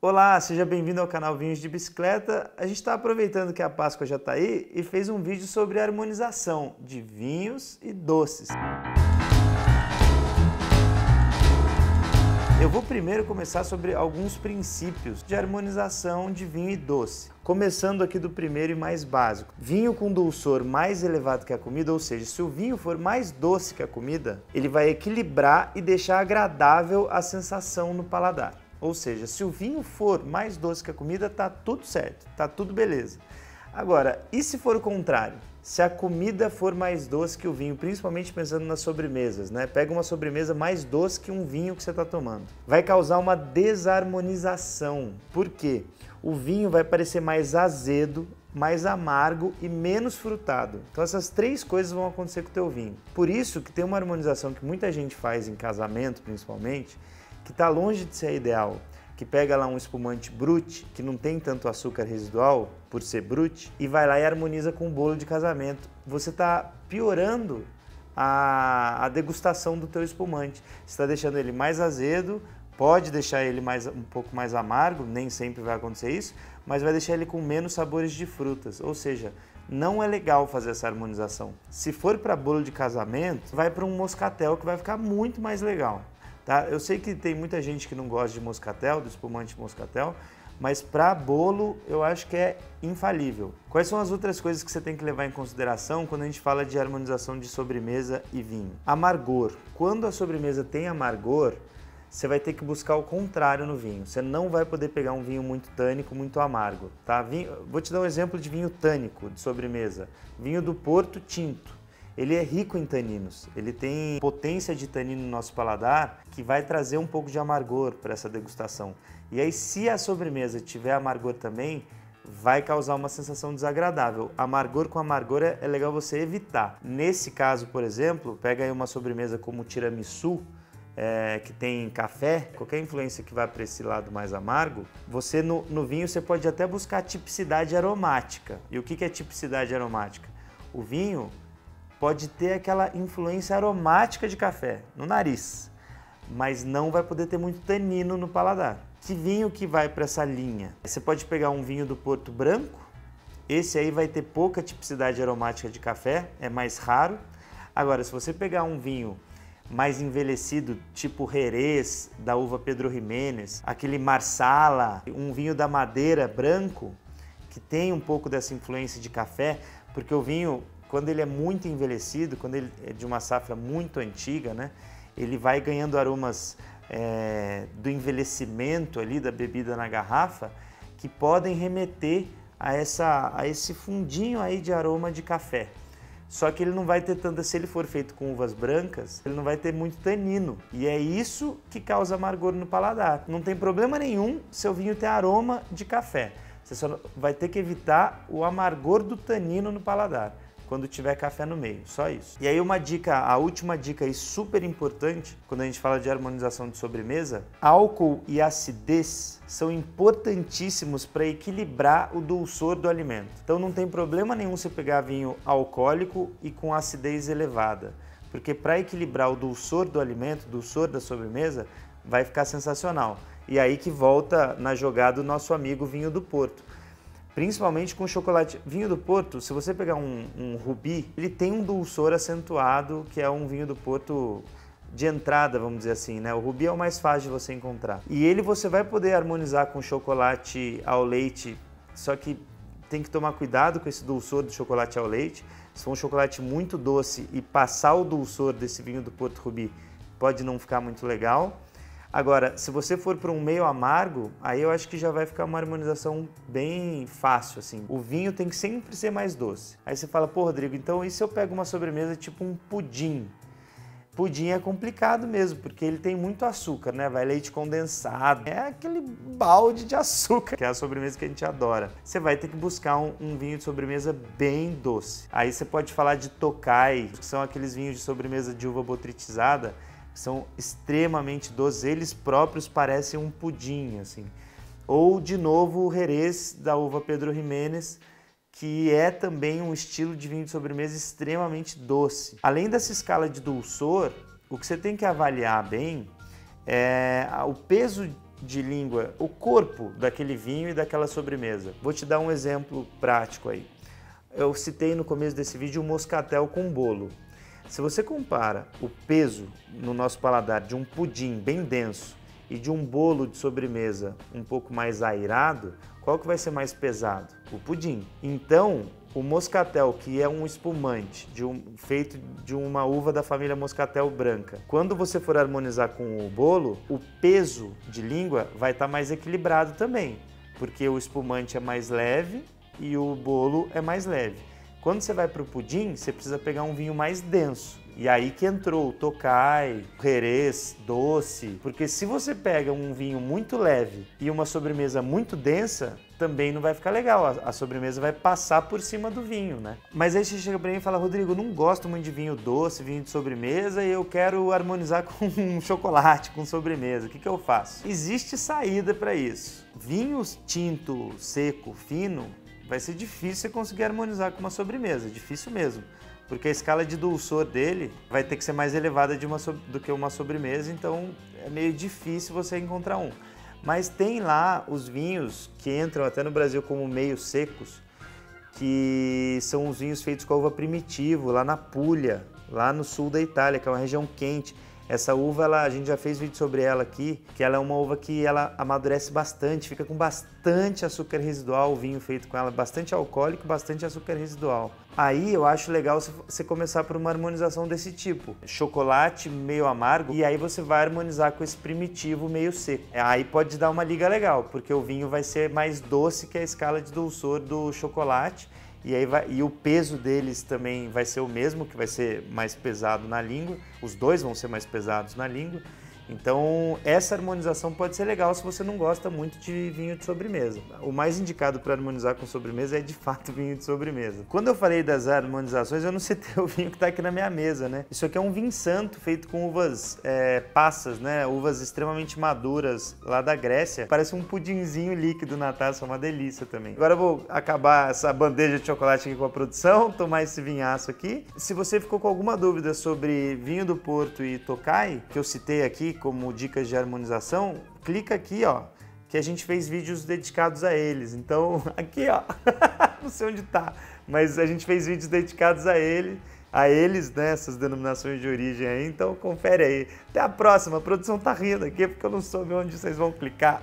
Olá, seja bem-vindo ao canal Vinhos de Bicicleta. A gente está aproveitando que a Páscoa já está aí e fez um vídeo sobre a harmonização de vinhos e doces. Eu vou primeiro começar sobre alguns princípios de harmonização de vinho e doce. Começando aqui do primeiro e mais básico. Vinho com dulçor mais elevado que a comida, ou seja, se o vinho for mais doce que a comida, ele vai equilibrar e deixar agradável a sensação no paladar. Ou seja, se o vinho for mais doce que a comida, tá tudo certo, tá tudo beleza. Agora, e se for o contrário? Se a comida for mais doce que o vinho, principalmente pensando nas sobremesas, né? Pega uma sobremesa mais doce que um vinho que você está tomando. Vai causar uma desarmonização. Por quê? O vinho vai parecer mais azedo, mais amargo e menos frutado. Então essas três coisas vão acontecer com o teu vinho. Por isso que tem uma harmonização que muita gente faz em casamento, principalmente, que está longe de ser ideal, que pega lá um espumante brut, que não tem tanto açúcar residual, por ser brut, e vai lá e harmoniza com o bolo de casamento. Você está piorando a degustação do teu espumante. Você está deixando ele mais azedo, pode deixar ele um pouco mais amargo, nem sempre vai acontecer isso, mas vai deixar ele com menos sabores de frutas, ou seja, não é legal fazer essa harmonização. Se for para bolo de casamento, vai para um moscatel que vai ficar muito mais legal. Tá? Eu sei que tem muita gente que não gosta de moscatel, do espumante moscatel, mas para bolo eu acho que é infalível. Quais são as outras coisas que você tem que levar em consideração quando a gente fala de harmonização de sobremesa e vinho? Amargor. Quando a sobremesa tem amargor, você vai ter que buscar o contrário no vinho. Você não vai poder pegar um vinho muito tânico, muito amargo. Tá? Vou te dar um exemplo de vinho tânico de sobremesa. Vinho do Porto tinto. Ele é rico em taninos, ele tem potência de tanino no nosso paladar que vai trazer um pouco de amargor para essa degustação. E aí, se a sobremesa tiver amargor também, vai causar uma sensação desagradável. Amargor com amargor é legal você evitar. Nesse caso, por exemplo, pega aí uma sobremesa como o tiramisu, que tem café, qualquer influência que vá para esse lado mais amargo, você no vinho você pode até buscar tipicidade aromática. E o que é tipicidade aromática? O vinho pode ter aquela influência aromática de café no nariz, mas não vai poder ter muito tanino no paladar. Que vinho que vai para essa linha? Você pode pegar um vinho do Porto Branco, esse aí vai ter pouca tipicidade aromática de café, é mais raro. Agora, se você pegar um vinho mais envelhecido, tipo Jerez, da uva Pedro Ximénez, aquele Marsala, um vinho da Madeira branco, que tem um pouco dessa influência de café, porque o vinho, quando ele é muito envelhecido, quando ele é de uma safra muito antiga, né, ele vai ganhando aromas do envelhecimento ali da bebida na garrafa que podem remeter a esse fundinho aí de aroma de café. Só que ele não vai ter tanta, se ele for feito com uvas brancas, ele não vai ter muito tanino. E é isso que causa amargor no paladar. Não tem problema nenhum seu vinho ter aroma de café. Você só vai ter que evitar o amargor do tanino no paladar quando tiver café no meio, só isso. E aí uma dica, a última dica aí super importante, quando a gente fala de harmonização de sobremesa, álcool e acidez são importantíssimos para equilibrar o dulçor do alimento. Então não tem problema nenhum você pegar vinho alcoólico e com acidez elevada, porque para equilibrar o dulçor do alimento, o dulçor da sobremesa, vai ficar sensacional. E aí que volta na jogada o nosso amigo vinho do Porto. Principalmente com chocolate. Vinho do Porto, se você pegar um Rubi, ele tem um dulçor acentuado, que é um vinho do Porto de entrada, vamos dizer assim, né? O Rubi é o mais fácil de você encontrar. E ele você vai poder harmonizar com chocolate ao leite, só que tem que tomar cuidado com esse dulçor do chocolate ao leite. Se for um chocolate muito doce e passar o dulçor desse vinho do Porto Rubi, pode não ficar muito legal. Agora, se você for para um meio amargo, aí eu acho que já vai ficar uma harmonização bem fácil, assim. O vinho tem que sempre ser mais doce. Aí você fala, pô, Rodrigo, então e se eu pego uma sobremesa tipo um pudim? Pudim é complicado mesmo, porque ele tem muito açúcar, né? Vai leite condensado, é aquele balde de açúcar, que é a sobremesa que a gente adora. Você vai ter que buscar um vinho de sobremesa bem doce. Aí você pode falar de Tokai, que são aqueles vinhos de sobremesa de uva botrytizada, são extremamente doces, eles próprios parecem um pudim, assim. Ou, de novo, o Jerez da uva Pedro Ximénez, que é também um estilo de vinho de sobremesa extremamente doce. Além dessa escala de dulçor, o que você tem que avaliar bem é o peso de língua, o corpo daquele vinho e daquela sobremesa. Vou te dar um exemplo prático aí. Eu citei no começo desse vídeo o moscatel com bolo. Se você compara o peso no nosso paladar de um pudim bem denso e de um bolo de sobremesa um pouco mais airado, qual que vai ser mais pesado? O pudim. Então, o moscatel, que é um espumante feito de uma uva da família moscatel branca, quando você for harmonizar com o bolo, o peso de língua vai estar mais equilibrado também, porque o espumante é mais leve e o bolo é mais leve. Quando você vai para o pudim, você precisa pegar um vinho mais denso. E aí que entrou o Tokai, o Jerez, doce. Porque se você pega um vinho muito leve e uma sobremesa muito densa, também não vai ficar legal. A sobremesa vai passar por cima do vinho, né? Mas aí você chega pra mim e fala, Rodrigo, eu não gosto muito de vinho doce, vinho de sobremesa, e eu quero harmonizar com chocolate, com sobremesa. O que eu faço? Existe saída para isso. Vinhos tinto, seco, fino, vai ser difícil você conseguir harmonizar com uma sobremesa, difícil mesmo. Porque a escala de dulçor dele vai ter que ser mais elevada do que uma sobremesa, então é meio difícil você encontrar um. Mas tem lá os vinhos que entram até no Brasil como meio secos, que são os vinhos feitos com a uva Primitivo, lá na Puglia, lá no sul da Itália, que é uma região quente. Essa uva, a gente já fez vídeo sobre ela aqui, que ela é uma uva que ela amadurece bastante, fica com bastante açúcar residual, o vinho feito com ela, bastante alcoólico, bastante açúcar residual. Aí eu acho legal você começar por uma harmonização desse tipo, chocolate meio amargo, e aí você vai harmonizar com esse Primitivo meio seco. Aí pode dar uma liga legal, porque o vinho vai ser mais doce que a escala de dulçor do chocolate, e o peso deles também vai ser o mesmo, que vai ser mais pesado na língua. Os dois vão ser mais pesados na língua. Então, essa harmonização pode ser legal se você não gosta muito de vinho de sobremesa. O mais indicado para harmonizar com sobremesa é, de fato, vinho de sobremesa. Quando eu falei das harmonizações, eu não citei o vinho que está aqui na minha mesa, né? Isso aqui é um vinho santo feito com uvas passas, né? Uvas extremamente maduras lá da Grécia. Parece um pudinzinho líquido na taça, uma delícia também. Agora eu vou acabar essa bandeja de chocolate aqui com a produção, tomar esse vinhaço aqui. Se você ficou com alguma dúvida sobre vinho do Porto e Tokai, que eu citei aqui como dicas de harmonização, clica aqui, ó, que a gente fez vídeos dedicados a eles. Então, aqui, ó, não sei onde tá, mas a gente fez vídeos dedicados a eles, né, essas denominações de origem aí, então confere aí. Até a próxima, a produção tá rindo aqui porque eu não soube onde vocês vão clicar.